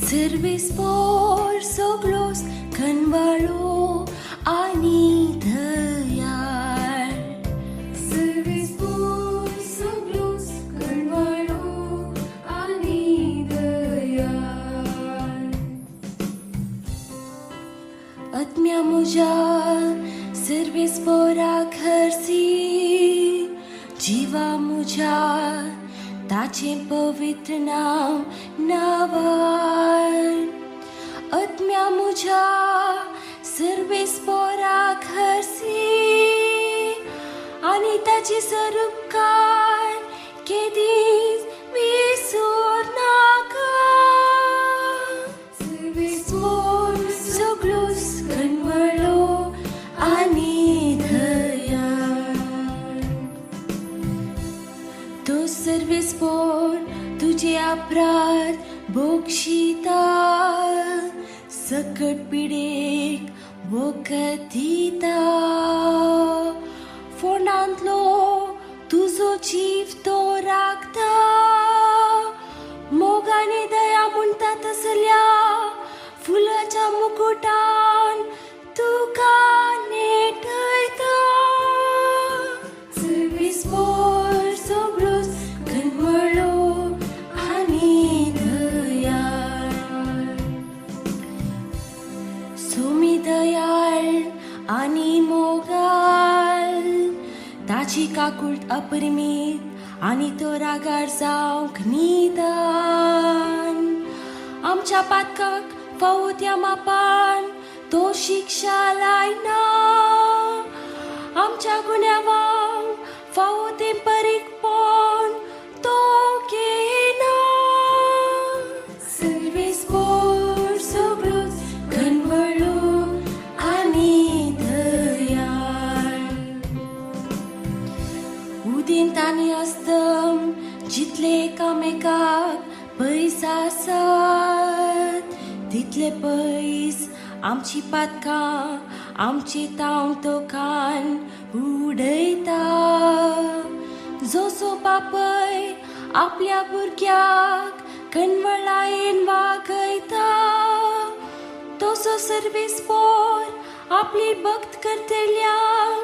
Servespor soglos Cânvalo ani dăiar. Servespor soglos Cânvalo ani dăiar. Atmea mujar Servespora घरसी जीवा मुझा ताचे पवित्र नाम नावार. आत्म्या मुझा सर्वेस्पोरा घरसी आणि त्याची स्वरूपकार केदीस विसर नाका. सर्वेस्पोर सगळोस कन्वळो आणि तो सर्वेस्पोर तुझे अपराध बोक्षिता. सकट पिडेक बोकथिता. फोंडांतलो तुझो जीव तो राखता. मोगाने दया म्हणटा तसल्या फुलाच्या मुकुटान तुका नेटयता. सर्वेस्पोर सगळोस कन्वळो आणि दयाळ. सोमी दयाळ आणि मोगाल ताची काकुळट अपरिमीत आणि तो रागार जावंक निदान. आमच्या पातकाक फावो त्या मापान तो शिक्षा लायना. आमच्या गुन्यांवांक फावो ते परीकपण तो घेना. सर्वेस्पोर सगळोच कन्वळो आणि दयाळ. उदेंत आनी अस्तम जितले एकामेकाक पयस आसात तितले पयस आमची पातकां आमची तांव तोखान उडयता. जसो बापय आपल्या भुरग्याक कन्वळायेन वागयता तसो सर्वेस्पोर आपली भक्त करतल्यांक